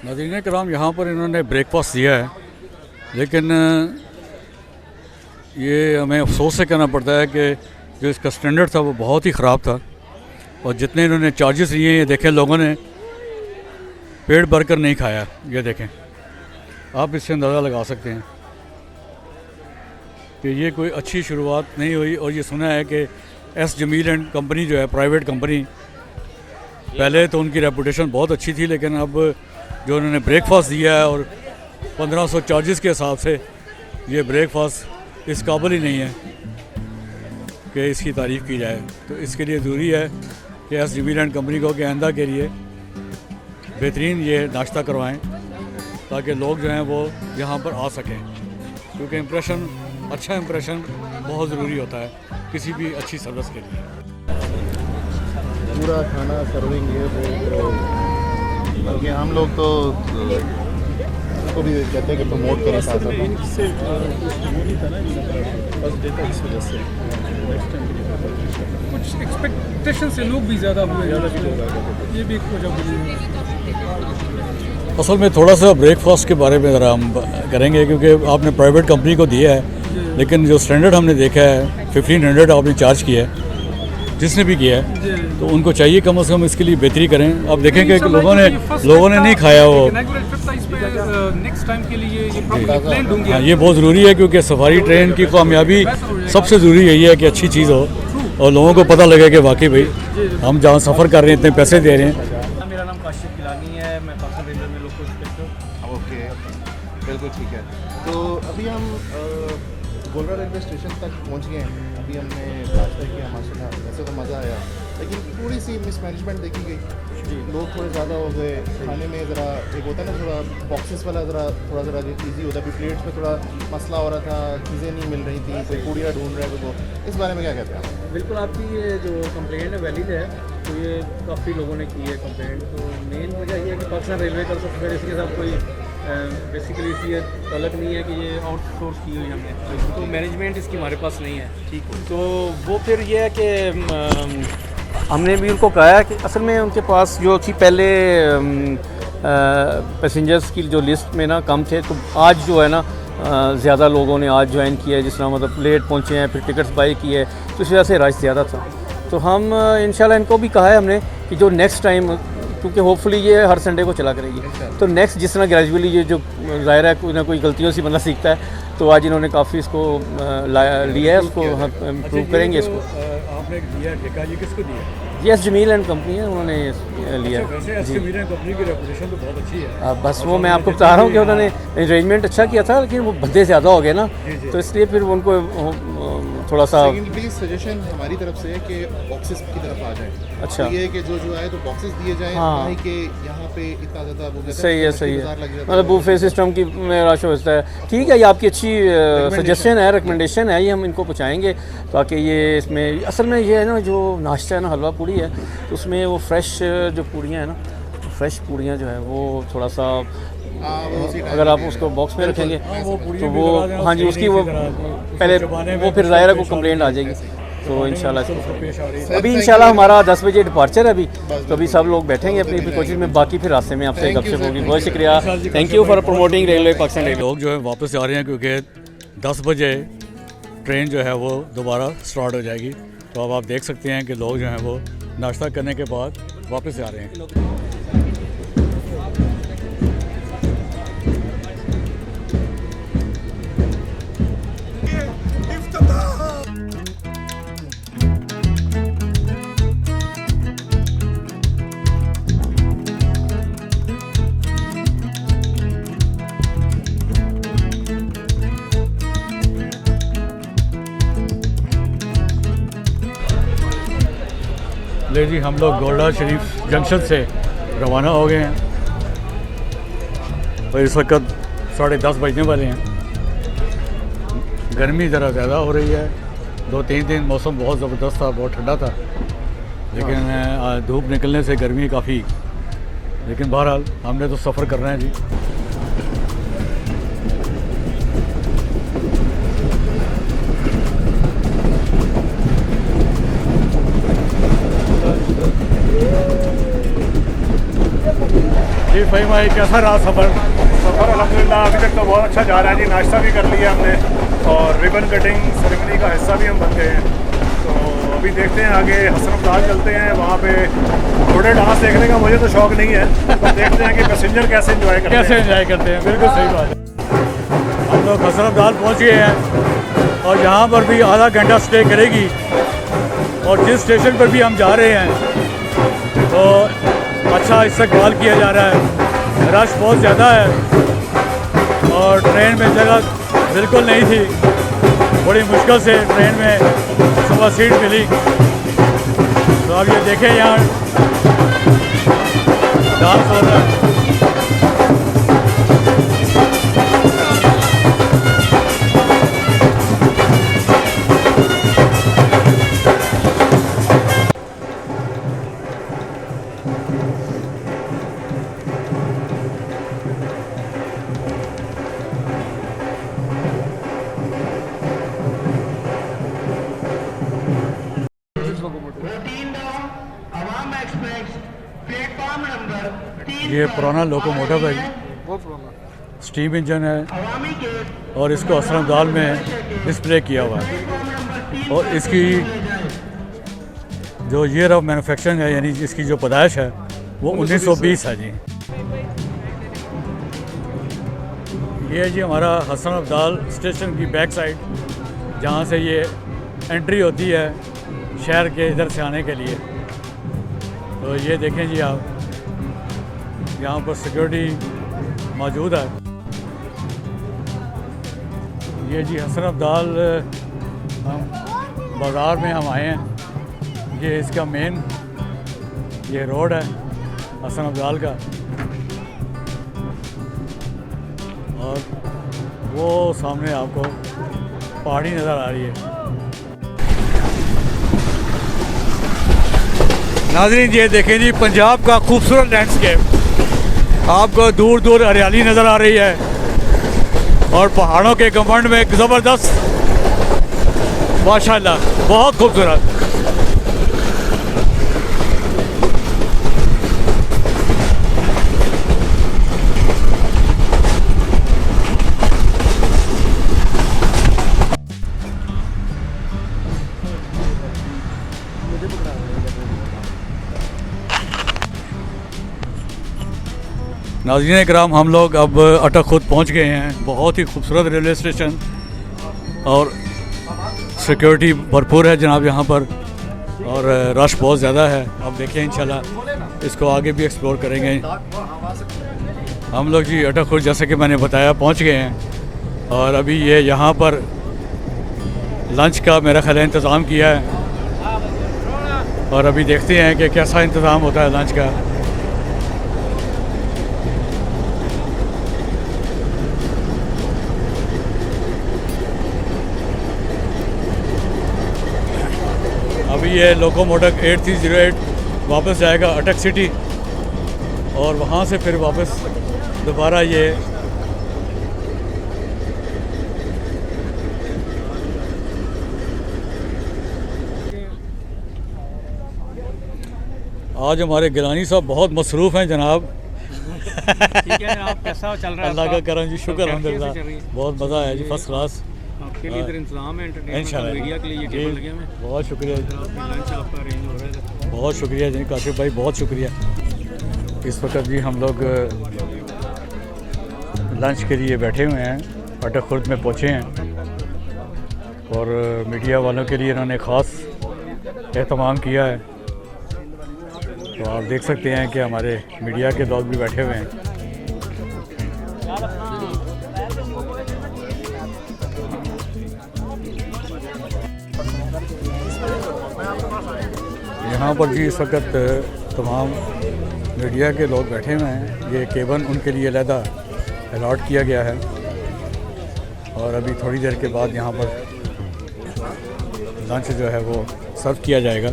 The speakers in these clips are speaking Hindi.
नाज़रीन कराम, यहाँ पर इन्होंने ब्रेकफास्ट दिया है, लेकिन ये हमें अफसोस से कहना पड़ता है कि जो इसका स्टैंडर्ड था वो बहुत ही ख़राब था। और जितने इन्होंने चार्जेस लिए ये देखें, लोगों ने पेट भर कर नहीं खाया। ये देखें, आप इससे अंदाज़ा लगा सकते हैं कि ये कोई अच्छी शुरुआत नहीं हुई। और ये सुना है कि एस जमील एंड कंपनी जो है प्राइवेट कंपनी, पहले तो उनकी रेपुटेशन बहुत अच्छी थी, लेकिन अब जो उन्होंने ब्रेकफास्ट दिया है और 1500 चार्जेस के हिसाब से ये ब्रेकफास्ट इस काबिल ही नहीं है कि इसकी तारीफ़ की जाए। तो इसके लिए ज़रूरी है कि एस जमील एंड कंपनी को कि आइंदा के लिए बेहतरीन ये नाश्ता करवाएं, ताकि लोग जो हैं वो यहाँ पर आ सकें, क्योंकि अच्छा इम्प्रेशन बहुत ज़रूरी होता है किसी भी अच्छी सर्विस के लिए। पूरा खाना सर्विंग ये वो, क्योंकि हम लोग तो उसको भी कहते हैं कि प्रमोट करें साथ साथ। कुछ एक्सपेक्टेशन से लोग भी ज़्यादा हुए, ये भी एक वजह बनी है। असल में थोड़ा सा ब्रेकफास्ट के बारे में ज़रा हम करेंगे, क्योंकि आपने प्राइवेट कंपनी को दिया है, लेकिन जो स्टैंडर्ड हमने देखा है 1500 आपने चार्ज किया है, जिसने भी किया है, तो उनको चाहिए कम से कम इसके लिए बेहतरी करें। अब देखेंगे कि लोगों ने नहीं खाया वो। नेक्स्ट टाइम के लिए ये प्रॉपर्ली प्लान्ड होंगे। हाँ, ये बहुत ज़रूरी है, क्योंकि सफारी ट्रेन की कामयाबी सबसे ज़रूरी यही है कि अच्छी चीज़ हो और लोगों को पता लगे कि वाकई भाई हम जहाँ सफ़र कर रहे हैं इतने पैसे दे रहे हैं। मेरा नाम काशिफ किलानी है, मैं पाकिस्तान रेलवे में लोकल इंस्पेक्टर। ओके, बिल्कुल ठीक है। तो अभी हम गोलरा रेलवे स्टेशन तक पहुंच गए हैं। अभी हमने नाश्ता किया माशाल्लाह, वैसे तो मज़ा आया, लेकिन थोड़ी सी मिसमैनेजमेंट देखी गई। लोग थोड़े ज़्यादा हो गए खाने में, ज़रा एक होता है ना थोड़ा बॉक्सेस वाला थोड़ा ईजी होता है। अभी प्लेट्स में थोड़ा मसला हो रहा था, चीज़ें नहीं मिल रही थी, कोई पूड़ियाँ ढूंढ रहे थे। तो इस बारे में क्या कहते हैं आप? बिल्कुल, आपकी ये जो कंप्लेंट है वैलिड है, तो ये काफ़ी लोगों ने की है कंप्लेंट। तो मेन वजह ये है कि पाकिस्तान रेलवे का सबसे इसके साथ कोई बेसिकली इसलिए तलक नहीं है कि ये आउटसोर्स की हुई हमने, तो मैनेजमेंट इसकी हमारे पास नहीं है। ठीक हो, तो वो फिर ये है कि हमने भी उनको कहा है कि असल में उनके पास जो थी पहले पैसेंजर्स की जो लिस्ट में ना कम थे, तो आज जो है ना ज़्यादा लोगों ने आज ज्वाइन किया है, जिस तरह मतलब लेट पहुँचे हैं, फिर टिकट्स बाई किए, तो इस वजह से रश ज़्यादा था। तो हम इंशाल्लाह इनको भी कहा है हमने कि जो नेक्स्ट टाइम, क्योंकि होपफुली ये हर संडे को चला करेगी, तो नेक्स्ट जिस तरह ग्रेजुअली ये जो ज़ाहिर है कोई ना कोई गलतियों से बंदा सीखता है, तो आज इन्होंने काफ़ी इसको लिया है, उसको हम इम्प्रूव करेंगे इसको। आपने दिया ठेका, ये किसको दिया? ये एस जमील एंड कंपनी है, उन्होंने लिया। वैसे एस जमील एंड कंपनी की रेपुटेशन तो बहुत अच्छी है। बस वो मैं आपको बता रहा हूँ कि उन्होंने अरेंजमेंट अच्छा किया था, लेकिन वो बंदे ज़्यादा हो गए ना, तो इसलिए फिर उनको थोड़ा सा सेकेंडली सजेशन हमारी तरफ से है कि बॉक्सेस की तरफ आ जाए। अच्छा, तो ये है कि जो आए तो बॉक्सेस दिए जाएं, हाँ, कि यहाँ पे इतना ज़्यादा वो सही है मतलब बुफे सिस्टम की मेरा सोचता है। ठीक है, ये आपकी अच्छी सजेशन है, रिकमेंडेशन है, ये हम इनको पहुँचाएँगे, ताकि ये इसमें असल में ये है ना, जो नाश्ता है ना, हलवा पूड़ी है, तो उसमें वो फ्रेश जो पूड़ियाँ हैं ना, फ्रेश पूड़ियाँ जो है वो थोड़ा सा अगर आप उसको बॉक्स में रखेंगे तो वो, हाँ जी, उसकी वो पहले वो फिर ज़ाहिर है को कंप्लेंट आ जाएगी। तो इंशाल्लाह इसको अभी इंशाल्लाह हमारा 10 बजे डिपार्चर है अभी, तो अभी सब लोग बैठेंगे अपनी अपनी कोशिश में, बाकी फिर रास्ते में आपसे गपशप होगी। बहुत शुक्रिया, thank you for promoting railway Pakistan railway. लोग जो है वापस आ रहे हैं, क्योंकि 10 बजे ट्रेन जो है वो दोबारा स्टार्ट हो जाएगी। तो अब आप देख सकते हैं कि लोग जो हैं वो नाश्ता करने के बाद वापस आ रहे हैं। ले जी, हम लोग गोल्डा शरीफ जंक्शन से रवाना हो गए हैं और इस वक्त 10:30 बजने वाले हैं। गर्मी ज़रा ज़्यादा हो रही है, 2-3 दिन मौसम बहुत ज़बरदस्त था, बहुत ठंडा था, लेकिन धूप निकलने से गर्मी काफ़ी। लेकिन बहरहाल हमने तो सफ़र करना है जी। फ़हीम भाई कैसा रहा सफ़र? सफ़र अल्हम्दुलिल्लाह अभी तक तो बहुत अच्छा जा रहा है जी। नाश्ता भी कर लिया हमने और रिबन कटिंग सेरेमनी का हिस्सा भी हम बन गए हैं। तो अभी देखते हैं आगे हसन अब्दाल चलते हैं, वहाँ पे घोड़े डांस देखने का मुझे तो शौक़ नहीं है, तो देखते हैं कि पैसेंजर कैसे एंजॉय करते हैं। बिल्कुल सही बात है। हम लोग हसन अब्दाल पहुँच गए हैं और यहाँ पर भी आधा घंटा स्टे करेगी। और जिस स्टेशन पर भी हम जा रहे हैं तो अच्छा इस्तकबाल किया जा रहा है। रश बहुत ज़्यादा है और ट्रेन में जगह बिल्कुल नहीं थी, बड़ी मुश्किल से ट्रेन में सुबह सीट मिली। तो अब ये देखें यहाँ डांस हो रहा है। ये पुराना लोकोमोटिव है, बहुत पुराना। स्टीम इंजन है और इसको हसन अब्दाल में डिस्प्ले किया हुआ है। और इसकी जो ईयर ऑफ मैन्युफैक्चरिंग है, यानी इसकी जो पैदाइश है वो 1920 है जी। ये है जी हमारा हसन अब्दाल स्टेशन की बैक साइड, जहाँ से ये एंट्री होती है शहर के इधर से आने के लिए। तो ये देखें जी आप, यहाँ पर सिक्योरिटी मौजूद है। ये जी हसन अब्दाल बाज़ार में हम आए हैं। ये इसका मेन ये रोड है हसन अब्दाल का, और वो सामने आपको पहाड़ी नज़र आ रही है। नाज़रीन ये देखें जी पंजाब का खूबसूरत लैंडस्केप, आपको दूर दूर हरियाली नज़र आ रही है और पहाड़ों के घमंड में ज़बरदस्त, माशाल्लाह बहुत खूबसूरत। नाज़रीन कराम, हम लोग अब अटक खुद पहुंच गए हैं। बहुत ही खूबसूरत रेलवे स्टेशन और सिक्योरिटी भरपूर है जनाब यहाँ पर, और रश बहुत ज़्यादा है। अब देखें इंशाल्लाह इसको आगे भी एक्सप्लोर करेंगे। हम लोग जी अटक खुद जैसे कि मैंने बताया पहुँच गए हैं, और अभी ये यहाँ पर लंच का मेरा ख्याल इंतज़ाम किया है, और अभी देखते हैं कि कैसा इंतज़ाम होता है लंच का। अभी ये लोकोमोटिव 8308 वापस जाएगा अटक सिटी, और वहाँ से फिर वापस दोबारा ये आज हमारे गिलानी साहब बहुत मसरूफ़ हैं जनाब। ठीक है, आप कैसा चल रहा है? अल्लाह का करम जी, शुक्र अल्हम्दुलिल्लाह, बहुत मज़ा आया जी, फर्स्ट क्लास। आपके लिए इधर इंतजाम है एंटरटेनमेंट इंशाल्लाह मीडिया के लिए ये टेबल लगे हुए हैं। बहुत शुक्रिया, लंच आपका अरेंज हो रहा है। बहुत शुक्रिया जी काशिफ भाई, बहुत शुक्रिया। इस वक्त जी हम लोग लंच के लिए बैठे हुए हैं, अटक खुर्द में पहुँचे हैं, और मीडिया वालों के लिए इन्होंने ख़ास एहतमाम किया है। तो आप देख सकते हैं कि हमारे मीडिया के लोग भी बैठे हुए हैं। यहाँ पर जी इस वक्त तमाम मीडिया के लोग बैठे हुए हैं। ये केबिन उनके लिए अलहदा अलॉट किया गया है, और अभी थोड़ी देर के बाद यहाँ पर लंच जो है वो सर्व किया जाएगा।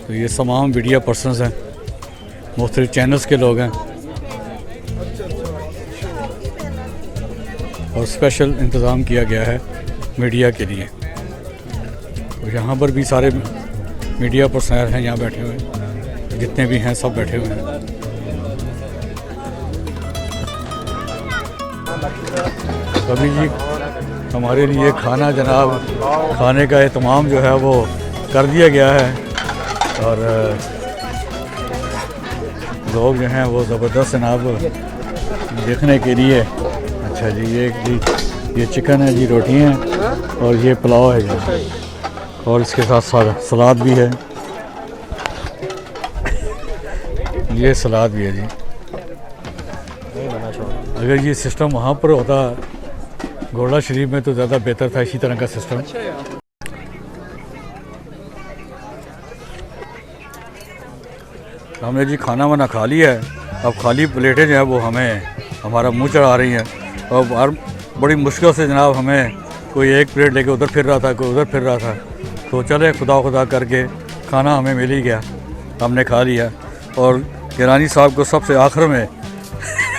तो ये तमाम मीडिया पर्सनस हैं, मुख्तलिफ चैनल्स के लोग हैं, और स्पेशल इंतज़ाम किया गया है मीडिया के लिए। तो यहाँ पर भी सारे मीडिया पर्सनल हैं यहाँ बैठे हुए, जितने भी हैं सब बैठे हुए हैं। अभी जी हमारे लिए खाना जनाब खाने का एहतमाम जो है वो कर दिया गया है और लोग जो हैं वो ज़बरदस्त जनाब देखने के लिए। अच्छा जी ये चिकन है जी, रोटी हैं और ये पुलाव है जी और इसके साथ सलाद भी है। ये सलाद भी है जी। अगर ये सिस्टम वहाँ पर होता घोड़ा शरीफ में तो ज़्यादा बेहतर था इसी तरह का सिस्टम। हमने जी खाना वाना खा लिया है, अब खाली प्लेटें जो है वो हमें हमारा मुंह चढ़ा रही हैं और बार बड़ी मुश्किल से जनाब हमें कोई एक प्लेट लेके उधर फिर रहा था, कोई उधर फिर रहा था, तो चले खुदा करके खाना हमें मिल ही गया, हमने खा लिया। और गिरानी साहब को सबसे आखिर में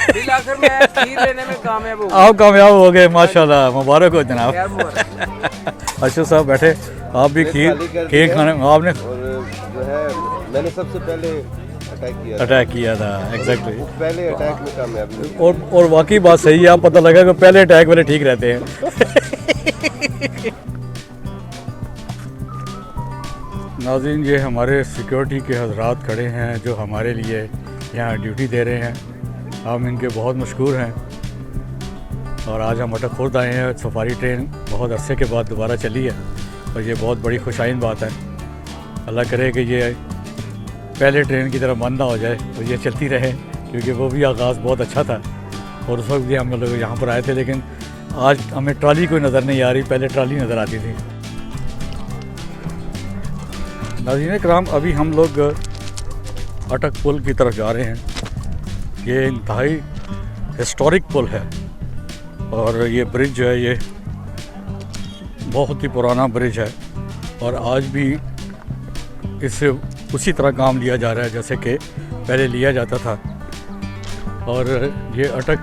खीर लेने में आप कामयाब हो गए, माशाल्लाह, मुबारक हो जनाब। अच्छा साहब बैठे, आप भी खीर खाने आपने जो है मैंने सबसे पहले अटैक किया था एग्जैक्टली। पहले अटैक में कामयाबी और वाकई बात सही है, आप पता लगा कि पहले अटैक वाले ठीक रहते हैं। नाज़रीन ये हमारे सिक्योरिटी के हजरात खड़े हैं जो हमारे लिए यहाँ ड्यूटी दे रहे हैं, हम इनके बहुत मशहूर हैं। और आज हम अटक खुर्द आए हैं, सफारी ट्रेन बहुत अरसे के बाद दोबारा चली है और ये बहुत बड़ी खुशाइन बात है। अल्लाह करे कि ये पहले ट्रेन की तरह बंद ना हो जाए तो ये चलती रहे, क्योंकि वो भी आगाज़ बहुत अच्छा था और उस वक्त भी हम लोग यहाँ पर आए थे, लेकिन आज हमें ट्राली कोई नज़र नहीं आ रही, पहले ट्राली नज़र आती थी। नाज़रीन कराम अभी हम लोग अटक पुल की तरफ जा रहे हैं। ये इंतहाई हिस्टोरिक पुल है और ये ब्रिज जो है ये बहुत ही पुराना ब्रिज है और आज भी इससे उसी तरह काम लिया जा रहा है जैसे कि पहले लिया जाता था। और ये अटक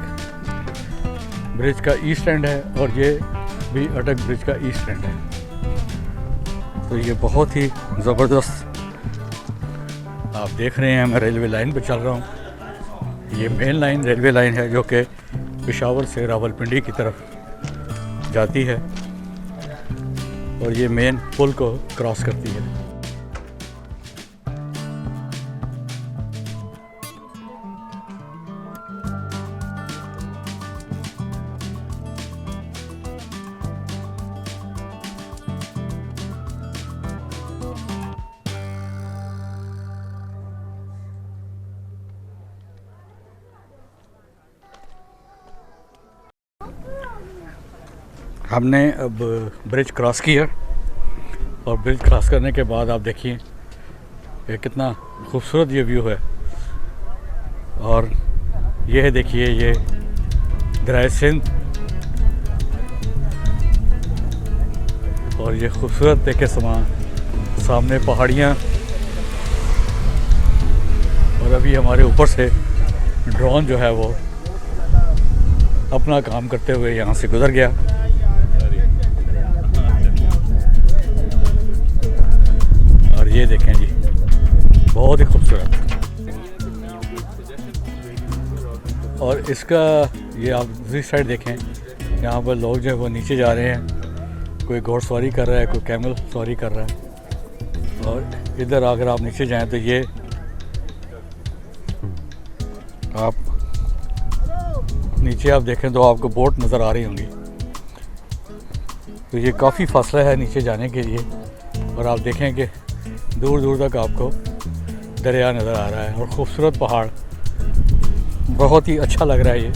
ब्रिज का ईस्ट एंड है और ये भी अटक ब्रिज का ईस्ट एंड है, तो ये बहुत ही ज़बरदस्त आप देख रहे हैं। मैं रेलवे लाइन पर चल रहा हूँ, ये मेन लाइन रेलवे लाइन है जो कि पेशावर से रावलपिंडी की तरफ जाती है और ये मेन पुल को क्रॉस करती है। हमने अब ब्रिज क्रॉस किया और ब्रिज क्रॉस करने के बाद आप देखिए ये कितना खूबसूरत ये व्यू है। और ये है देखिए ये दरिया सिंध और ये खूबसूरत देखे सामने पहाड़ियाँ और अभी हमारे ऊपर से ड्रोन जो है वो अपना काम करते हुए यहाँ से गुजर गया। और ये देखें जी बहुत ही खूबसूरत। और इसका ये आप दूसरी साइड देखें, यहाँ पर लोग जो है वो नीचे जा रहे हैं, कोई घोड़सवारी कर रहा है, कोई कैमल सवारी कर रहा है। और इधर अगर आप नीचे जाएं तो ये आप नीचे आप देखें तो आपको बोट नज़र आ रही होंगी। तो ये काफ़ी फासला है नीचे जाने के लिए और आप देखें कि दूर दूर तक आपको दरिया नज़र आ रहा है और ख़ूबसूरत पहाड़, बहुत ही अच्छा लग रहा है ये।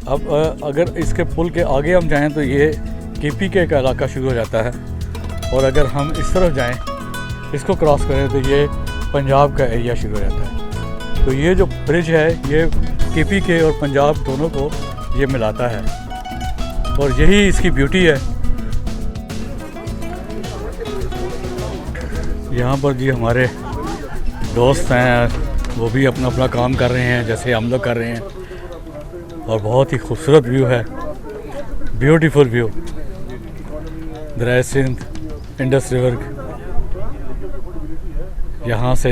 अब अगर इसके पुल के आगे हम जाएं तो ये KPK का इलाका शुरू हो जाता है और अगर हम इस तरफ जाएं इसको क्रॉस करें तो ये पंजाब का एरिया शुरू हो जाता है। तो ये जो ब्रिज है ये KPK और पंजाब दोनों को ये मिलाता है और यही इसकी ब्यूटी है। यहाँ पर जी हमारे दोस्त हैं, वो भी अपना अपना काम कर रहे हैं जैसे हम लोग कर रहे हैं और बहुत ही खूबसूरत व्यू है, ब्यूटीफुल व्यू। दरिया सिंध, इंडस रिवर, यहाँ से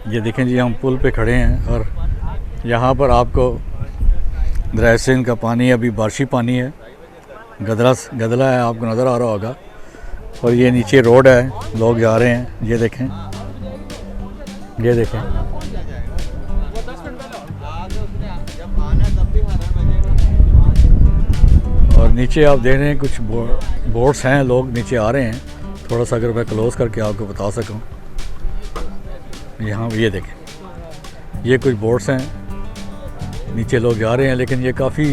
ये देखें जी हम पुल पे खड़े हैं और यहाँ पर आपको दरिया सिंध का पानी अभी बारिशी पानी है, गदला है, आपको नज़र आ रहा होगा। और ये नीचे रोड है, लोग जा रहे हैं, ये देखें, ये देखें। और नीचे आप देख रहे हैं कुछ बोट्स हैं, लोग नीचे आ रहे हैं। थोड़ा सा अगर मैं क्लोज करके आपको बता सकूं, यहाँ ये देखें, ये कुछ बोट्स हैं, नीचे लोग जा रहे हैं, लेकिन ये काफ़ी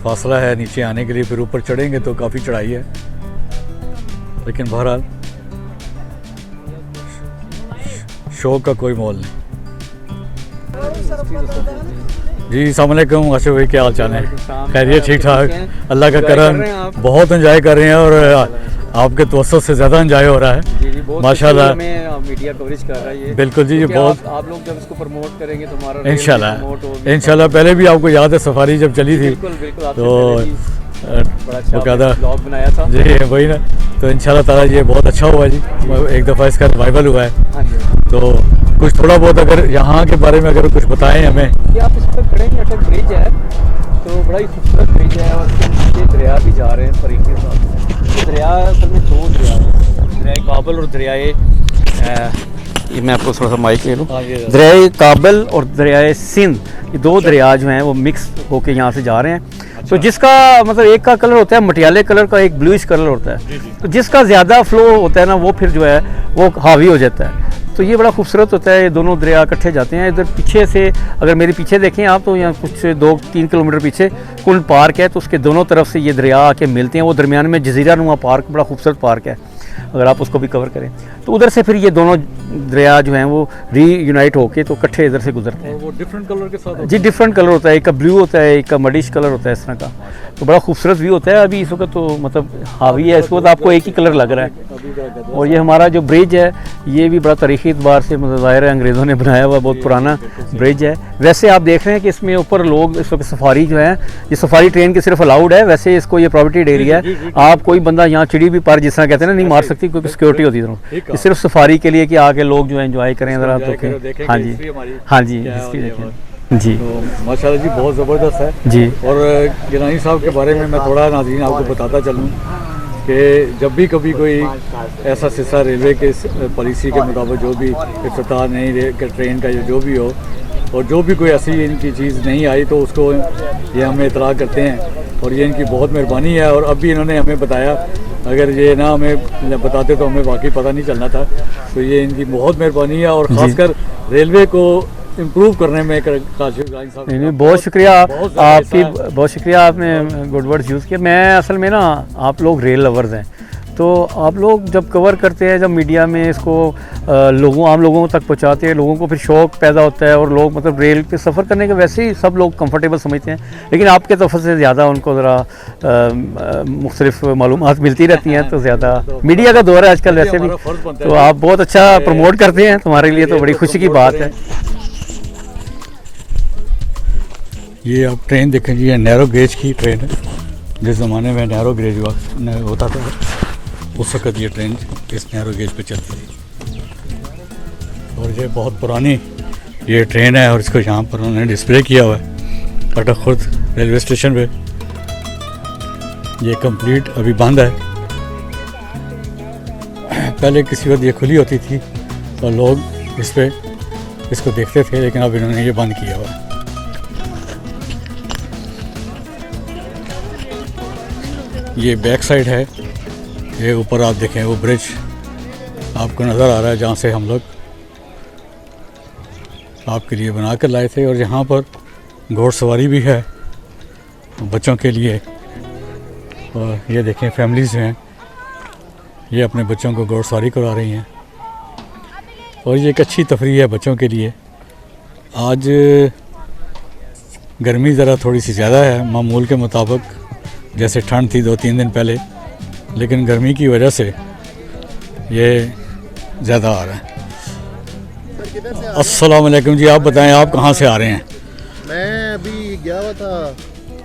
फासला है नीचे आने के लिए, फिर ऊपर चढ़ेंगे तो काफ़ी चढ़ाई है। लेकिन बहरहाल शौक का कोई मोल नहीं। जी अस्सलाम वालेकुम आशिफ भाई, क्या हाल चाल है? खैरियत, ठीक ठाक, अल्लाह का करम, बहुत एंजॉय कर रहे हैं और आपके तवज्जो से ज़्यादा एंजॉय हो रहा है माशाल्लाह। मीडिया कवरेज कर रहा है ये। बिल्कुल जी, ये बहुत आप लोग जब इसको प्रमोट करेंगे तो हमारा इंशाल्लाह पहले भी आपको याद है सफारी जब चली थी तो बकायदा ब्लॉग बनाया था जी, वही ना। तो इंशाल्लाह ताला ये बहुत अच्छा हुआ जी, एक दफ़ा इसका रिवाइवल हुआ है। तो कुछ थोड़ा बहुत अगर यहाँ के बारे में अगर कुछ बताएं हमें। कि आप इस पर खड़े हैं, अटक ब्रिज है, तो बड़ा ही खूबसूरत ब्रिज है और ये दरिया भी जा रहे हैं तरीके से। ये दरिया असल में दो दरिया है, दरिया काबल और दरियाए, ये मैं आपको थोड़ा सा माइक ले लूँ, दरिया काबल और दरिया सिंध, ये दो दरिया जो हैं वो मिक्स होके यहाँ से जा रहे हैं। तो जिसका मतलब एक का कलर होता है मटियाले कलर का, एक ब्लूइश कलर होता है, तो जिसका ज़्यादा फ्लो होता है ना वो फिर जो है वो हावी हो जाता है। तो ये बड़ा खूबसूरत होता है, ये दोनों दरिया इकट्ठे जाते हैं। इधर पीछे से अगर मेरे पीछे देखें आप, तो यहाँ कुछ 2-3 किलोमीटर पीछे कुंड पार्क है, तो उसके दोनों तरफ से ये दरिया आके मिलते हैं। वो दरमियान में जजीरा नुमा पार्क, बड़ा खूबसूरत पार्क है, अगर आप उसको भी कवर करें तो उधर से फिर ये दोनों दरिया जो हैं वो रीयूनाइट होके तो इकट्ठे इधर से गुजरते हैं। वो डिफरेंट कलर के साथ जी डिफरेंट कलर होता है, एक का ब्लू होता है, एक का मडिश कलर होता है, इस तरह का। तो बड़ा खूबसूरत व्यू होता है। अभी इस वक्त तो मतलब हावी है, इस वक्त आपको एक ही कलर लग रहा है। और ये हमारा जो ब्रिज है ये भी बड़ा तारीखी एतबार से मतलब ज़ाहिर है अंग्रेज़ों ने बनाया हुआ बहुत पुराना ब्रिज है। वैसे आप देख रहे हैं कि इसमें ऊपर लोग इस वक्त सफारी जो है, ये सफारी ट्रेन की सिर्फ अलाउड है, वैसे इसको ये प्रोटेक्टेड एरिया है। आप कोई बंदा यहाँ चिड़ी भी पार जिस तरह कहते हैं ना नहीं मार सकती, क्योंकि सिक्योरिटी होती है इधरों। ये सिर्फ सफारी के लिए कि आके लोग जो है एंजॉय करें ज़रा। तो हाँ जी, हाँ जी, हिस्ट्री देखें जी। तो माशाल्लाह जी बहुत ज़बरदस्त है जी। और गिलानी साहब के बारे में मैं थोड़ा नाज़रीन आपको बताता चलूँ कि जब भी कभी कोई ऐसा सिलसिला रेलवे के पॉलिसी के मुताबिक जो भी इफ्तिताह नई ट्रेन का जो भी हो और जो भी कोई ऐसी इनकी चीज़ नहीं आई तो उसको ये हमें इतला करते हैं और ये इनकी बहुत मेहरबानी है। और अब भी इन्होंने हमें बताया, अगर ये ना हमें बताते तो हमें वाकई पता नहीं चलना था। तो ये इनकी बहुत मेहरबानी है और ख़ासकर रेलवे को इम्प्रूव करने में काशिफ इब्राहिम साहब नहीं बहुत शुक्रिया आपकी, बहुत शुक्रिया, आपने गुड वर्ड्स यूज़ किया। मैं असल में ना आप लोग रेल लवर्स हैं, तो आप लोग जब कवर करते हैं, जब मीडिया में इसको आम लोगों तक पहुंचाते हैं, लोगों को फिर शौक़ पैदा होता है और लोग मतलब रेल पे सफ़र करने के वैसे ही सब लोग कंफर्टेबल समझते हैं, लेकिन आपके तरफ से ज़्यादा उनको ज़रा मुख्तलिफ मालूमात मिलती रहती हैं। तो ज़्यादा मीडिया का दौर है आजकल वैसे भी, तो आप बहुत अच्छा प्रमोट करते हैं, तुम्हारे लिए तो बड़ी खुशी की बात है। ये आप ट्रेन देखें जी, ये नैरो गेज की ट्रेन है। जिस ज़माने में नैरो गेज होता था उस वक्त ये ट्रेन इस नैरो गेज पे चलती थी और ये बहुत पुरानी ये ट्रेन है और इसको यहाँ पर उन्होंने डिस्प्ले किया हुआ है अटक खुर्द रेलवे स्टेशन पे। ये कंप्लीट अभी बंद है, पहले किसी वक्त ये खुली होती थी और लोग इसको देखते थे, लेकिन अब इन्होंने ये बंद किया हुआ है। ये बैक साइड है, ये ऊपर आप देखें वो ब्रिज आपको नज़र आ रहा है जहाँ से हम लोग आपके लिए बना कर लाए थे। और यहाँ पर घोड़सवारी भी है बच्चों के लिए। और ये देखें फैमिलीज़ हैं, ये अपने बच्चों को घोड़सवारी करा रही हैं और ये एक अच्छी तफरीह है बच्चों के लिए। आज गर्मी ज़रा थोड़ी सी ज़्यादा है मामूल के मुताबिक, जैसे ठंड थी 2-3 दिन पहले, लेकिन गर्मी की वजह से ये ज़्यादा आ रहा है। अस्सलाम वालेकुम जी, आप बताएं आप कहाँ से आ रहे हैं? मैं अभी गया हुआ था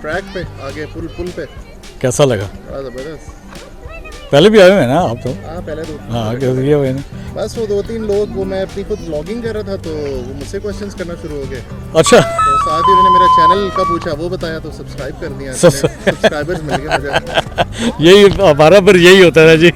ट्रैक पे, आगे पुल पे। कैसा लगा? बड़ा ज़बरदस्त। पहले भी आए हुए हैं ना आप तो? हाँ पहले तो हाँ किए हुए हैं ना। बस वो 2-3 लोग, वो मैं अपनी खुद ब्लॉगिंग कर रहा था तो वो मुझसे क्वेश्चंस करना शुरू हो गए, अच्छा तो साथ ही उन्होंने मेरा चैनल का पूछा, वो बताया तो सब्सक्राइब कर दिया, सब्सक्राइबर्स मिल गए मुझे। यही हमारा पर यही होता है जी।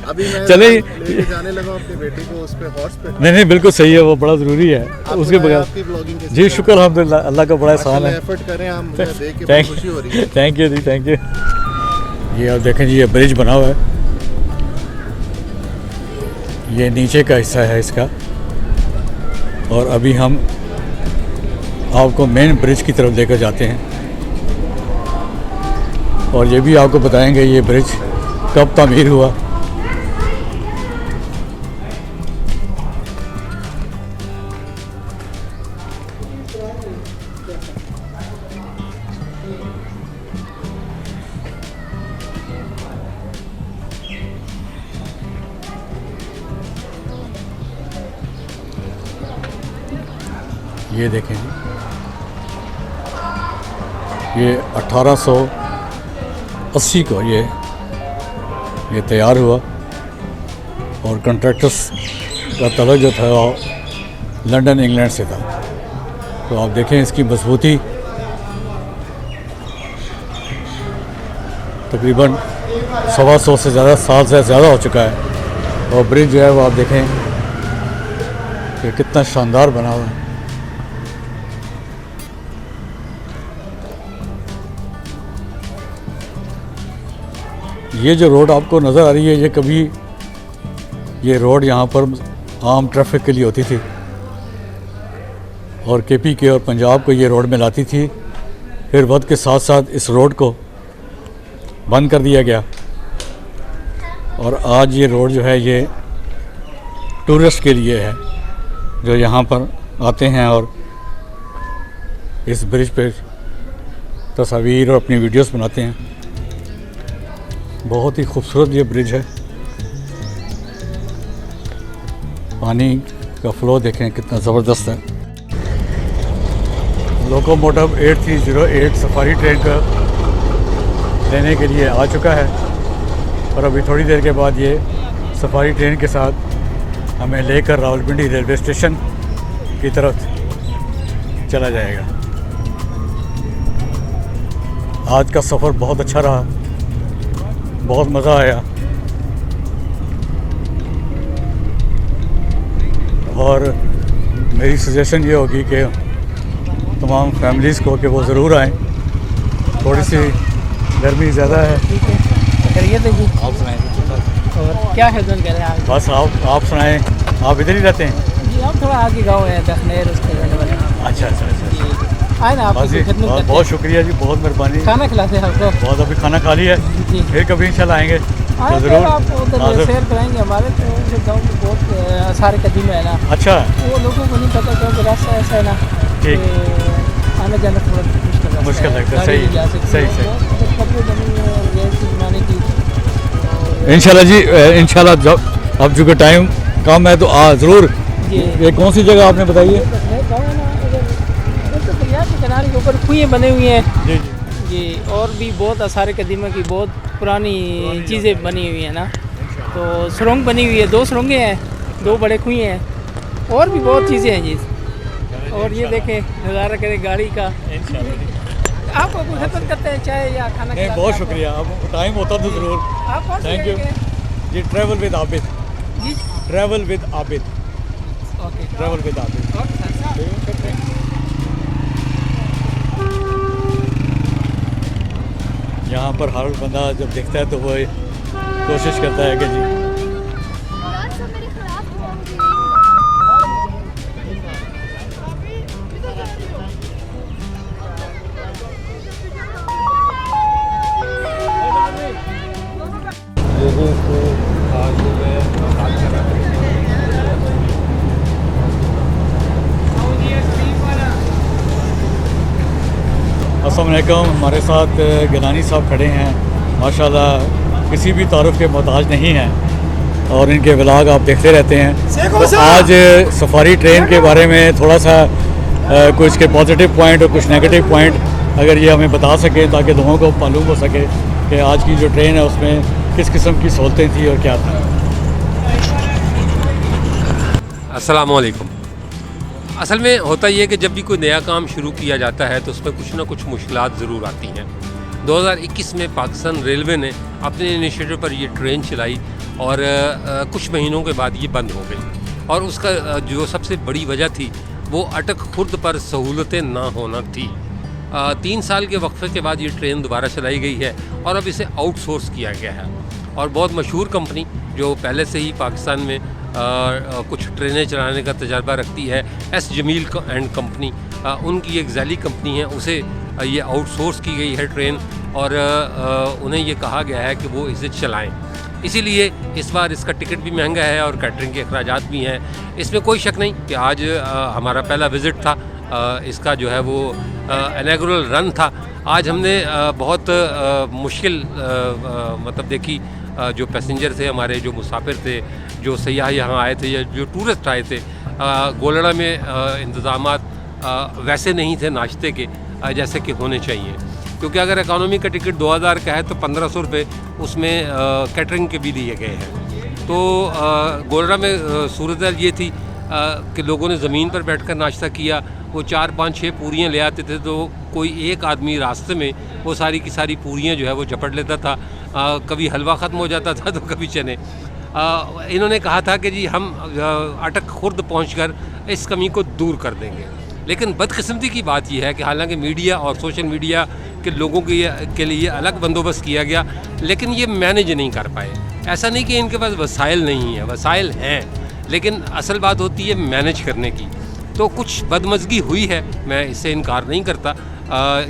अभी मैं चले लेके जाने लगा अपनी बेटी को उस पे हॉर्स पे। नहीं नहीं बिल्कुल सही है, वो बड़ा ज़रूरी है आपको उसके मैं बगैर। आपकी ब्लॉगिंग कैसी जी लगी? शुक्र अल्हम्दुलिल्लाह, अल्लाह का बड़ा एहसान है। एफर्ट करें हम, मुझे देख के बड़ी खुशी हो रही है। Thank you ji, thank you. ये आप देखें जी, ये ब्रिज बना हुआ है, ये नीचे का हिस्सा है इसका, और अभी हम आपको मेन ब्रिज की तरफ लेकर जाते हैं और ये भी आपको बताएंगे ये ब्रिज कब तामीर हुआ। ये देखें जी, ये 1880 को ये तैयार हुआ और कंट्रैक्टर्स का तलक जो था वो लंदन इंग्लैंड से था। तो आप देखें इसकी मजबूती तकरीबन 125 से ज़्यादा साल से ज़्यादा हो चुका है, और ब्रिज जो है वो आप देखें कि कितना शानदार बना हुआ है। ये जो रोड आपको नज़र आ रही है, ये कभी ये रोड यहाँ पर आम ट्रैफिक के लिए होती थी और केपी के और पंजाब को ये रोड में लाती थी। फिर वक्त के साथ साथ इस रोड को बंद कर दिया गया और आज ये रोड जो है ये टूरिस्ट के लिए है, जो यहाँ पर आते हैं और इस ब्रिज पे तस्वीर और अपनी वीडियोस बनाते हैं। बहुत ही खूबसूरत ये ब्रिज है, पानी का फ्लो देखें कितना ज़बरदस्त है। लोकोमोटिव 8308 सफारी ट्रेन का लेने के लिए आ चुका है और अभी थोड़ी देर के बाद ये सफारी ट्रेन के साथ हमें लेकर रावलपिंडी रेलवे स्टेशन की तरफ चला जाएगा। आज का सफ़र बहुत अच्छा रहा, बहुत मज़ा आया और मेरी सजेशन ये होगी कि तमाम फैमिलीज़ को कि वो ज़रूर आएँ। थोड़ी सी गर्मी ज़्यादा है। करिए तो जी, आप सुनाएं। और क्या है कह रहे हैं बस आप सुनाएं। आप इधर ही रहते हैं? जी, हम थोड़ा आगे गाँव है दखनेर, उसके रहने वाले हैं। अच्छा अच्छा अच्छा। आए ना बस आपकी जी, खिदमत करते बहुत शुक्रिया जी, बहुत मेहरबानी। हैं। खाना खिलाते हैं आपको। बहुत अभी खाना खा लिया है, जी, फिर कभी इंशाल्लाह आएंगे तो आए तो ज़रूर। आप उधर हाज़िर। शेयर कराएंगे हमारे तो गाँव में बहुत सारे कदीम है ना, अच्छा वो लोगों को नहीं पता क्योंकि रास्ता ऐसा है ना ठीक। कि आना जाना थोड़ा मुश्किल लगता है, गाड़ी सही, नहीं जा सकती। सही, सही। और कपड़े बनी हुई है गैस की बनाने की। इंशाल्लाह जी, इंशाल्लाह जब अब चूँकि टाइम कम है तो ज़रूर। जी, ये कौन सी जगह आपने बताई है? दखनेर गाँव है ना, इधर तो दरिया के किनारे के ऊपर कुएँ बने हुए हैं जी जी। जी, और भी बहुत आसार कदीमा की बहुत पुरानी चीज़ें बनी हुई हैं ना। तो सुरंग बनी हुई है, 2 सुरंगें हैं, 2 बड़े कुएँ हैं, और भी बहुत चीज़ें हैं जी। और ये देखें नज़ारा करें गाड़ी का। आपको कोई खिदमत करते हैं चाय या खाना नहीं, खिलाते बहुत हैं शुक्रिया, अब टाइम होता तो ज़रूर। आप कौन सी थैंक यू जगह के? जी। ट्रैवल विद आबिद, जी, travel with Abid, okay travel with Abid. Okay sir. यहाँ पर हर बंदा जब देखता है तो वो कोशिश करता है कि जी यार सब मेरी खराब होंगी। लोगों को आज जो है अस्सलाम वालेकुम। हमारे साथ गिलानी साहब खड़े हैं, माशाल्लाह किसी भी तारुफ के मोहताज नहीं हैं और इनके व्लॉग आप देखते रहते हैं। तो आज सफारी ट्रेन के बारे में थोड़ा सा कुछ के पॉजिटिव पॉइंट और कुछ नेगेटिव पॉइंट अगर ये हमें बता सकें ताकि लोगों को मालूम हो सके कि आज की जो ट्रेन है उसमें किस किस्म की सहूलतें थी और क्या था। अस्सलाम वालेकुम। असल में होता ये है कि जब भी कोई नया काम शुरू किया जाता है तो उसमें कुछ ना कुछ मुश्किलात ज़रूर आती हैं। 2021 में पाकिस्तान रेलवे ने अपने इनिशिएटिव पर ये ट्रेन चलाई और कुछ महीनों के बाद ये बंद हो गई और उसका जो सबसे बड़ी वजह थी वो अटक खुर्द पर सहूलतें ना होना थी। 3 साल के वक्फे के बाद ये ट्रेन दोबारा चलाई गई है और अब इसे आउटसोर्स किया गया है और बहुत मशहूर कंपनी जो पहले से ही पाकिस्तान में कुछ ट्रेनें चलाने का तजर्बा रखती है, एस जमील एंड कंपनी, उनकी एक जैली कंपनी है, उसे ये आउटसोर्स की गई है ट्रेन और उन्हें ये कहा गया है कि वो इसे चलाएं। इसीलिए इस बार इसका टिकट भी महंगा है और कैटरिंग के अखराजात भी हैं। इसमें कोई शक नहीं कि आज हमारा पहला विज़िट था, इसका जो है वो इनॉग्रेशन रन था। आज हमने बहुत मुश्किल मतलब देखी, जो पैसेंजर थे हमारे, जो मुसाफिर थे, जो सयाह यहाँ आए थे या जो टूरिस्ट आए थे। गोलड़ा में इंतज़ामात वैसे नहीं थे नाश्ते के जैसे कि होने चाहिए, क्योंकि अगर इकानमी का टिकट 2000 का है तो 1500 रुपये उसमें कैटरिंग के भी दिए गए हैं। तो गोलड़ा में सूरत ये थी कि लोगों ने ज़मीन पर बैठकर नाश्ता किया। वो 4, 5, 6 पूरियाँ ले आते थे तो कोई एक आदमी रास्ते में वो सारी की सारी पूरियाँ जो है वो झपट लेता था। कभी हलवा ख़त्म हो जाता था तो कभी चने। इन्होंने कहा था कि जी हम अटक खुर्द पहुंचकर इस कमी को दूर कर देंगे, लेकिन बदकिस्मती की बात यह है कि हालांकि मीडिया और सोशल मीडिया के लोगों के लिए अलग बंदोबस्त किया गया, लेकिन ये मैनेज नहीं कर पाए। ऐसा नहीं कि इनके पास वसाइल नहीं है, वसाइल हैं, लेकिन असल बात होती है मैनेज करने की। तो कुछ बदमज़गी हुई है, मैं इससे इनकार नहीं करता।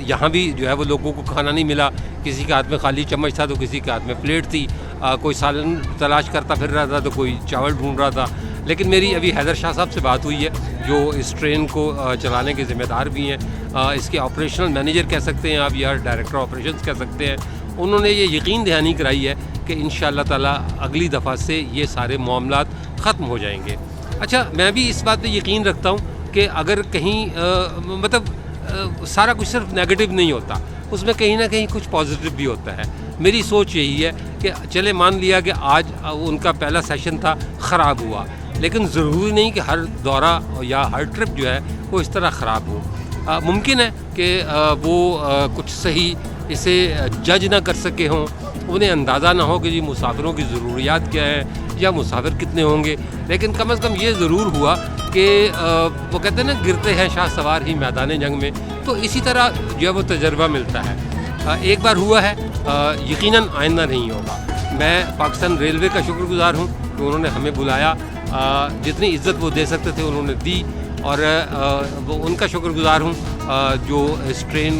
यहाँ भी जो है वो लोगों को खाना नहीं मिला, किसी के हाथ में खाली चम्मच था तो किसी के हाथ में प्लेट थी, कोई सालन तलाश करता फिर रहा था तो कोई चावल ढूंढ रहा था। लेकिन मेरी अभी हैदर शाह साहब से बात हुई है, जो इस ट्रेन को चलाने के ज़िम्मेदार भी हैं, इसके ऑपरेशनल मैनेजर कह सकते हैं आप या डायरेक्टर ऑपरेशंस कह सकते हैं। उन्होंने ये यकीन दहानी कराई है कि इंशाअल्लाह ताला अगली दफ़ा से ये सारे मामलात ख़त्म हो जाएंगे। अच्छा, मैं भी इस बात पे यकीन रखता हूँ कि अगर कहीं मतलब सारा कुछ सिर्फ नेगेटिव नहीं होता, उसमें कहीं ना कहीं कुछ पॉजिटिव भी होता है। मेरी सोच यही है कि चले मान लिया कि आज उनका पहला सेशन था, ख़राब हुआ, लेकिन ज़रूरी नहीं कि हर दौरा या हर ट्रिप जो है वो इस तरह ख़राब हो। मुमकिन है कि वो कुछ सही इसे जज ना कर सके हों, उन्हें अंदाज़ा ना हो कि जी मुसाफिरों की ज़रूरियात क्या है या मुसाफिर कितने होंगे, लेकिन कम से कम ये ज़रूर हुआ कि वो कहते हैं ना, गिरते हैं शाह सवार ही मैदान जंग में, तो इसी तरह जो है वो तजर्बा मिलता है। एक बार हुआ है, यकीनन आइंदा नहीं होगा। मैं पाकिस्तान रेलवे का शुक्रगुज़ार हूँ कि उन्होंने हमें बुलाया, जितनी इज़्ज़त वो दे सकते थे उन्होंने दी, और वो उनका शुक्रगुज़ार हूँ जो इस ट्रेन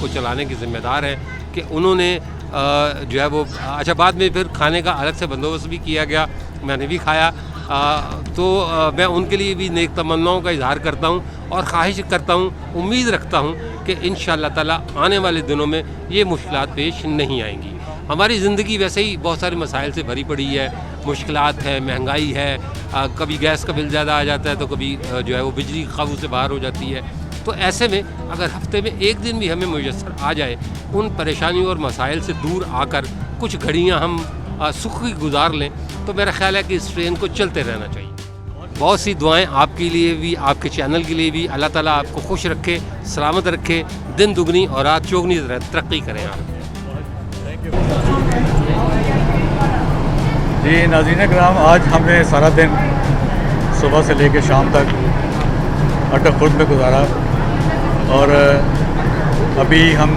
को चलाने के ज़िम्मेदार हैं कि उन्होंने जो है वो अच्छा, बाद में फिर खाने का अलग से बंदोबस्त भी किया गया, मैंने भी खाया। तो मैं उनके लिए भी नेक तमन्नाओं का इजहार करता हूँ और ख्वाहिश करता हूँ, उम्मीद रखता हूँ कि इंशाअल्लाह ताला आने वाले दिनों में ये मुश्किलात पेश नहीं आएंगी। हमारी ज़िंदगी वैसे ही बहुत सारे मसाइल से भरी पड़ी है, मुश्किलात है, महंगाई है, कभी गैस का बिल ज़्यादा आ जाता है तो कभी जो है वो बिजली काबू से बाहर हो जाती है। तो ऐसे में अगर हफ्ते में एक दिन भी हमें मुयस्सर आ जाए उन परेशानियों और मसाइल से दूर आकर कुछ घड़ियाँ हम सुखी गुजार लें, तो मेरा ख्याल है कि इस ट्रेन को चलते रहना चाहिए। बहुत सी दुआएं आपके लिए भी, आपके चैनल के लिए भी। अल्लाह ताला आपको खुश रखे, सलामत रखे, दिन दुगनी और रात चौगनी तरक्की करें आप। जी नाज़रीन कराम, आज हमने सारा दिन सुबह से लेकर शाम तक अटक खुर्द में गुजारा और अभी हम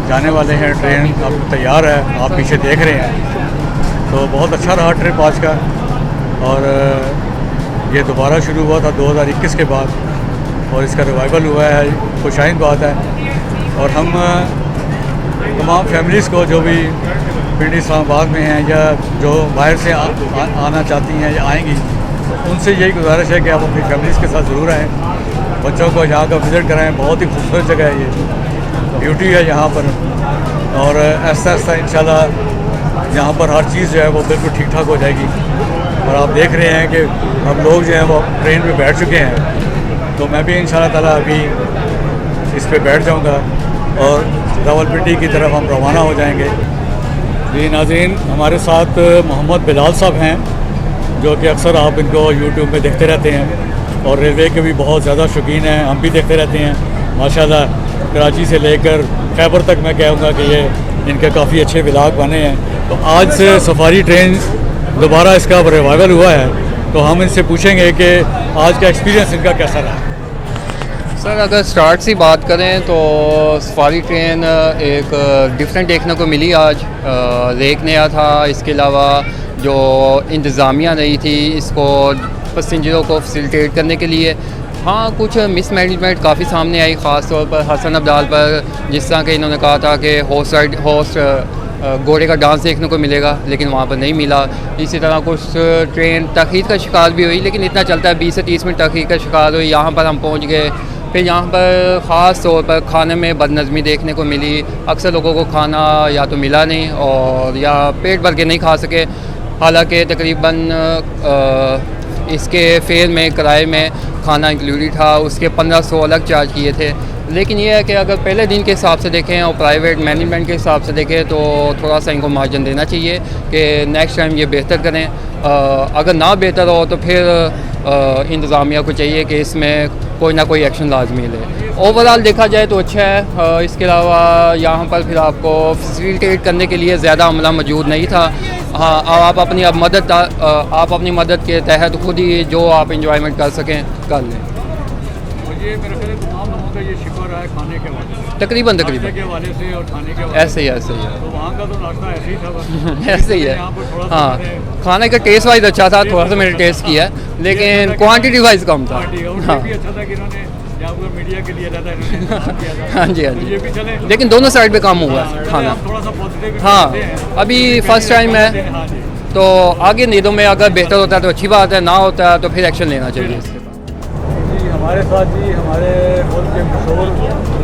जाने वाले हैं। ट्रेन अब तैयार है, आप पीछे देख रहे हैं। तो बहुत अच्छा रहा ट्रिप आज का, और ये दोबारा शुरू हुआ था 2021 के बाद और इसका रिवाइवल हुआ है, खुशाइन बात है। और हम तमाम फैमिलीज़ को जो भी पिंड इस्लामाबाद में हैं या जो बाहर से आना चाहती हैं या आएंगी, तो उनसे यही गुजारिश है कि आप अपनी फैमिलीज़ के साथ ज़रूर आएँ, बच्चों को यहाँ का विज़िट कराएँ। बहुत ही खूबसूरत जगह है, ये ब्यूटी है यहाँ पर, और ऐसा ऐसा इंशाल्लाह यहाँ पर हर चीज़ जो है वो बिल्कुल ठीक ठाक हो जाएगी। और आप देख रहे हैं कि हम लोग जो हैं वो ट्रेन में बैठ चुके हैं, तो मैं भी इंशाल्लाह ताला अभी इस पर बैठ जाऊँगा और रावलपिंडी की तरफ हम रवाना हो जाएंगे। जी नाज़रीन, हमारे साथ मोहम्मद बिलाल साहब हैं जो कि अक्सर आप इनको यूट्यूब में देखते रहते हैं और रेलवे के भी बहुत ज़्यादा शौकीन हैं, हम भी देखते रहते हैं माशाल्लाह। कराची से लेकर खैबर तक मैं कहूँगा कि ये इनके काफ़ी अच्छे व्लॉग बने हैं। तो आज से सफारी ट्रेन दोबारा इसका रिवाइवल हुआ है, तो हम इनसे पूछेंगे कि आज का एक्सपीरियंस इनका कैसा रहा। सर अगर स्टार्ट से बात करें तो सफारी ट्रेन एक डिफरेंट देखने को मिली आज। रेक नया था, इसके अलावा जो इंतज़ामिया नहीं थी इसको पैसेंजरों को फैसिलिटेट करने के लिए। हाँ, कुछ मिसमैनेजमेंट काफ़ी सामने आई, ख़ास तौर पर हसन अब्दाल पर, जिस तरह के इन्होंने कहा था कि होस्ट घोड़े का डांस देखने को मिलेगा, लेकिन वहाँ पर नहीं मिला। इसी तरह कुछ ट्रेन तखीर का शिकार भी हुई, लेकिन इतना चलता है 20 से 30 मिनट तखीर का शिकार हुई। यहाँ पर हम पहुँच गए, फिर यहाँ पर ख़ास तौर पर खाने में बदनज़मी देखने को मिली। अक्सर लोगों को खाना या तो मिला नहीं और या पेट भर के नहीं खा सके। हालांकि तकरीबन इसके फेयर में, किराए में खाना इंक्लूडेड था, उसके 1500 अलग चार्ज किए थे। लेकिन ये है कि अगर पहले दिन के हिसाब से देखें और प्राइवेट मैनेजमेंट के हिसाब से देखें तो थोड़ा सा इनको मार्जिन देना चाहिए कि नेक्स्ट टाइम ये बेहतर करें। अगर ना बेहतर हो तो फिर इंतज़ामिया को चाहिए कि इसमें कोई ना कोई एक्शन लाजमी ले। ओवरऑल देखा जाए तो अच्छा है। इसके अलावा यहाँ पर फिर आपको फैसिलिटेट करने के लिए ज़्यादा अमला मौजूद नहीं था। हाँ, आप अपनी मदद के तहत खुद ही जो आप इंजॉयमेंट कर सकें कर लें। ये मेरे ख्याल तमाम लोगों का ये शिकवा रहा है खाने के हवाले से, तकरीबन के हवाले से और खाने के हवाले ऐसे ही है। तो वहाँ का तो नाश्ता ऐसे ही था ऐसे ही है। हाँ, खाने का टेस्ट वाइज अच्छा था, थोड़ा सा मैंने टेस्ट किया, लेकिन क्वांटिटी वाइज कम था। हाँ भी अच्छा था कि इन्होंने मीडिया के लिए रहता है। हाँ जी, हाँ जी, लेकिन दोनों साइड पे काम हुआ है खाना। थोड़ा सा पॉजिटिव, हाँ अभी फर्स्ट टाइम है, तो आगे नीदों में अगर बेहतर होता है तो अच्छी बात है, ना होता है तो फिर एक्शन लेना चाहिए। जी हमारे साथ जी हमारे मुल्क के मशहूर,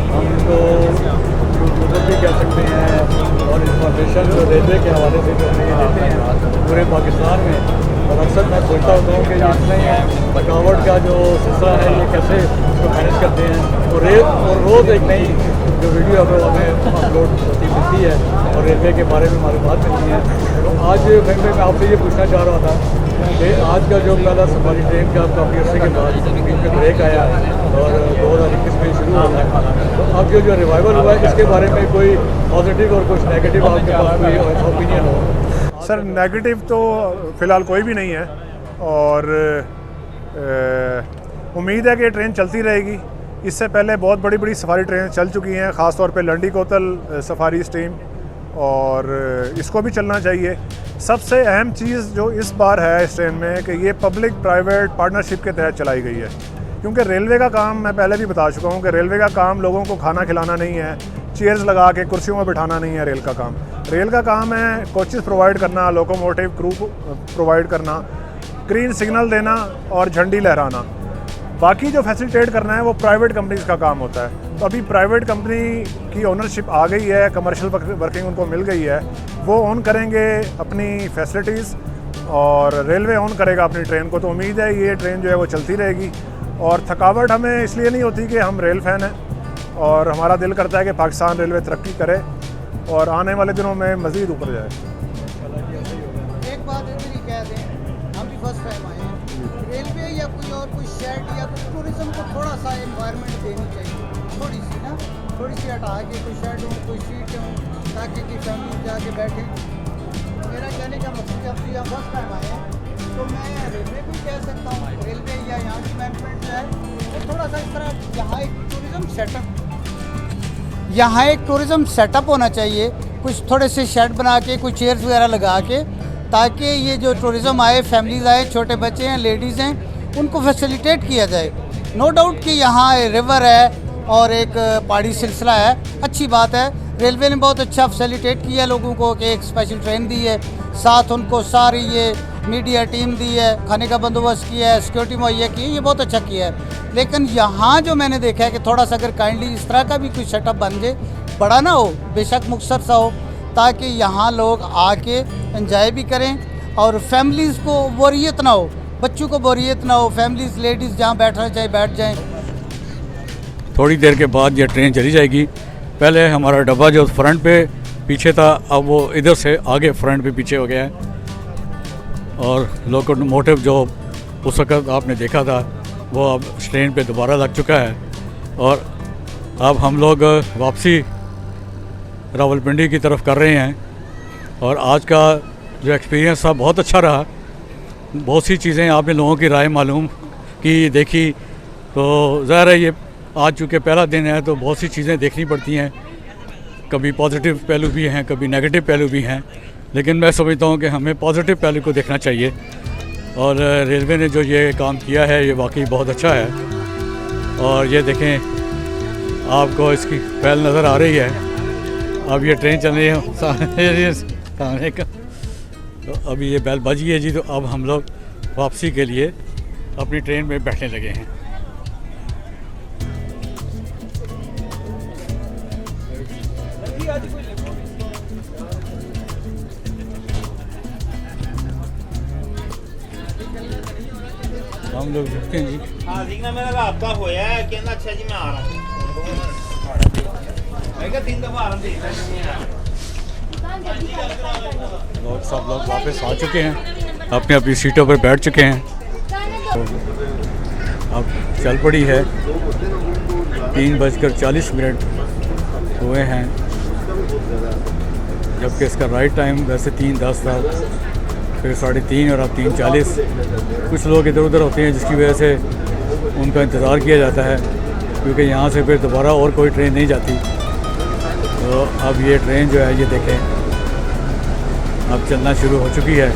हम इनको यूट्यूबर भी कह सकते हैं, और इंफॉर्मेशन जो रेलवे के हवाले से जो हमें देते हैं पूरे पाकिस्तान में। और अक्सर मैं सोचता होता हूँ कि इसमें थकावट का जो सिलसिला है ये कैसे उसको मैनेज करते हैं। और रोज़ एक नई जो वीडियो हमें अपलोड होती मिलती है और रेलवे के बारे में मालूमात मिलती है। तो आज मैं आपसे ये पूछना चाह रहा था कि आज का जो पहला सफारी ट्रेन का काफ़ी अर्से के बाद बीच में ब्रेक आया और 2021 में शुरू हुआ है, तो अब जो रिवाइवल हुआ है इसके बारे में कोई पॉजिटिव और कुछ नेगेटिव आपके पास कोई ओपिनियन हो? सर नेगेटिव तो फ़िलहाल कोई भी नहीं है, और उम्मीद है कि ट्रेन चलती रहेगी। इससे पहले बहुत बड़ी बड़ी सफारी ट्रेन चल चुकी हैं, ख़ास तौर पे लंडी कोतल सफारी स्टीम, और इसको भी चलना चाहिए। सबसे अहम चीज़ जो इस बार है इस ट्रेन में कि ये पब्लिक प्राइवेट पार्टनरशिप के तहत चलाई गई है, क्योंकि रेलवे का काम मैं पहले भी बता चुका हूँ कि रेलवे का काम लोगों को खाना खिलाना नहीं है, चेयर्स लगा के कुर्सियों में बिठाना नहीं है। रेल का काम है कोचेस प्रोवाइड करना, लोकोमोटिव क्रू प्रोवाइड करना, ग्रीन सिग्नल देना और झंडी लहराना। बाकी जो फैसिलिटेट करना है वो प्राइवेट कंपनीज़ का काम होता है। तो अभी प्राइवेट कंपनी की ओनरशिप आ गई है, कमर्शियल वर्किंग उनको मिल गई है, वो ऑन करेंगे अपनी फैसिलिटीज़ और रेलवे ऑन करेगा अपनी ट्रेन को। तो उम्मीद है ये ट्रेन जो है वो चलती रहेगी। और थकावट हमें इसलिए नहीं होती कि हम रेल फ़ैन हैं और हमारा दिल करता है कि पाकिस्तान रेलवे तरक्की करे और आने वाले दिनों में मज़ीद ऊपर जाए। एक बात इधर ही कह दें, हम भी फर्स्ट टाइम आए हैं, रेलवे या कोई शेड या कोई टूरिज्म को थोड़ा सा एनवायरनमेंट देनी चाहिए, थोड़ी सी हटा के कोई शेड हो, कोई सीट हो, ताकि की फैमिली जाके बैठे। मेरा कहने का मकसद अब यहाँ फर्स्ट टाइम आए हैं तो मैं रेलवे को कह सकता हूँ, रेलवे या यहाँ की मैनेजमेंट जो है वो थोड़ा सा इस तरह यहाँ एक टूरिज़म सेटअप होना चाहिए, कुछ थोड़े से शेड बना के, कुछ चेयर्स वगैरह लगा के, ताकि ये जो टूरिज़म आए, फैमिलीज़ आए, छोटे बच्चे हैं, लेडीज़ हैं, उनको फैसिलिटेट किया जाए। नो डाउट कि यहाँ रिवर है और एक पहाड़ी सिलसिला है, अच्छी बात है। रेलवे ने बहुत अच्छा फैसिलिटेट किया लोगों को कि एक स्पेशल ट्रेन दी है, साथ उनको सारी ये मीडिया टीम दी है, खाने का बंदोबस्त किया है, सिक्योरिटी मुहैया की है, ये बहुत अच्छा किया है। लेकिन यहाँ जो मैंने देखा है कि थोड़ा सा अगर काइंडली इस तरह का भी कोई सेटअप बन जाए, बड़ा ना हो, बेशक मुख्तसर सा हो, ताकि यहाँ लोग आके एंजॉय भी करें और फैमिलीज़ को बोरियत ना हो, बच्चों को बोरियत ना हो, फैमिलीज़ लेडीज़ जहाँ बैठना चाहे बैठ जाएँ। थोड़ी देर के बाद ये ट्रेन चली जाएगी। पहले हमारा डब्बा जो फ्रंट पे पीछे था, अब वो इधर से आगे फ्रंट पे पीछे हो गया है। और लोकोमोटिव जो उस वक्त आपने देखा था वो अब ट्रेन पे दोबारा लग चुका है। और अब हम लोग वापसी रावलपिंडी की तरफ कर रहे हैं। और आज का जो एक्सपीरियंस था बहुत अच्छा रहा। बहुत सी चीज़ें आपने लोगों की राय मालूम की, देखी, तो ज़ाहिर है ये आज चूँकि पहला दिन है तो बहुत सी चीज़ें देखनी पड़ती हैं। कभी पॉजिटिव पहलू भी हैं, कभी नेगेटिव पहलू भी हैं, लेकिन मैं समझता हूँ कि हमें पॉजिटिव पहलू को देखना चाहिए। और रेलवे ने जो ये काम किया है ये वाकई बहुत अच्छा है। और ये देखें, आपको इसकी पहल नज़र आ रही है। अब ये ट्रेन चल रही है सामने का, तो अभी ये बैल बजी है जी। तो अब हम लोग वापसी के लिए अपनी ट्रेन में बैठने लगे हैं। हम लोग देखते हैं जी। हाँ जी, मेरा रास्ता होया है कहना अच्छा जी मैं आ रहा हूँ। मैं क्या 3 दफा आ रहा हूँ। लोग सब लोग वापस आ चुके हैं, अपनी अपनी सीटों पर बैठ चुके हैं। तो अब चल पड़ी है, 3:40 हुए हैं, जबकि इसका राइट टाइम वैसे 3:10 था, फिर 3:30 और अब 3:40। कुछ लोग इधर उधर होते हैं जिसकी वजह से उनका इंतज़ार किया जाता है, क्योंकि यहाँ से फिर दोबारा और कोई ट्रेन नहीं जाती। तो अब ये ट्रेन जो है ये देखें अब चलना शुरू हो चुकी है।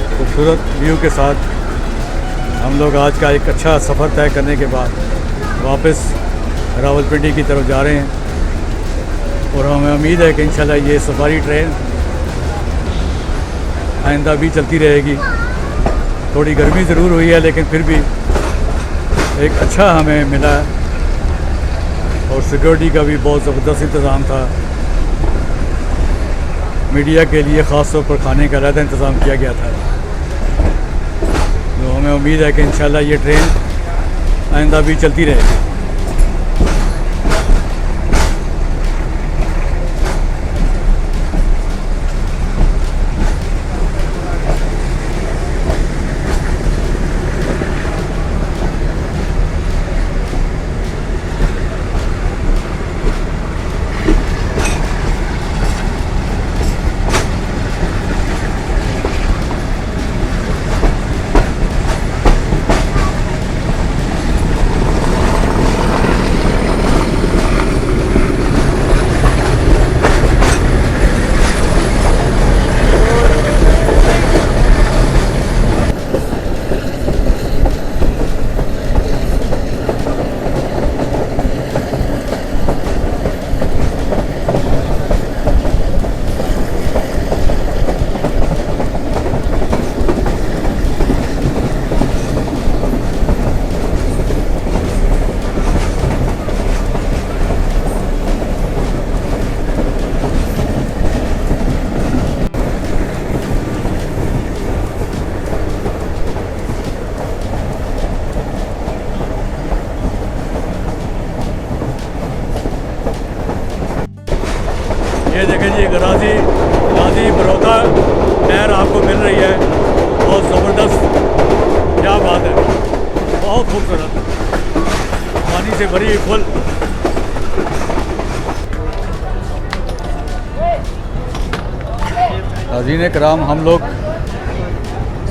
खूबसूरत व्यू के साथ हम लोग आज का एक अच्छा सफ़र तय करने के बाद वापस रावलपिंडी की तरफ जा रहे हैं। और हमें उम्मीद है कि इंशाल्लाह ये सफारी ट्रेन आइंदा भी चलती रहेगी। थोड़ी गर्मी ज़रूर हुई है, लेकिन फिर भी एक अच्छा हमें मिला। और सिक्योरिटी का भी बहुत ज़बरदस्त इंतज़ाम था। मीडिया के लिए ख़ास तौर पर खाने का अलग इंतज़ाम किया गया था। तो हमें उम्मीद है कि इंशाल्लाह ये ट्रेन आइंदा भी चलती रहेगी। ये देखें जी, गाजी बरौदा नहर आपको मिल रही है। बहुत ज़बरदस्त, क्या बात है, बहुत खूबसूरत, पानी से भरी फुल। नाज़रीन कराम, हम लोग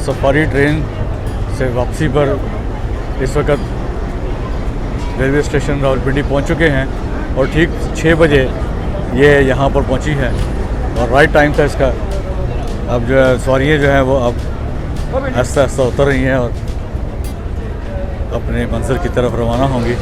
सफारी ट्रेन से वापसी पर इस वक्त रेलवे स्टेशन रावलपिंडी पहुंच चुके हैं। और ठीक 6 बजे ये यहाँ पर पहुँची है और राइट टाइम था इसका। अब जो है सवारियाँ जो हैं वो अब आहिस्ता आहिस्ता उतर रही हैं और अपने मंजिल की तरफ रवाना होंगी।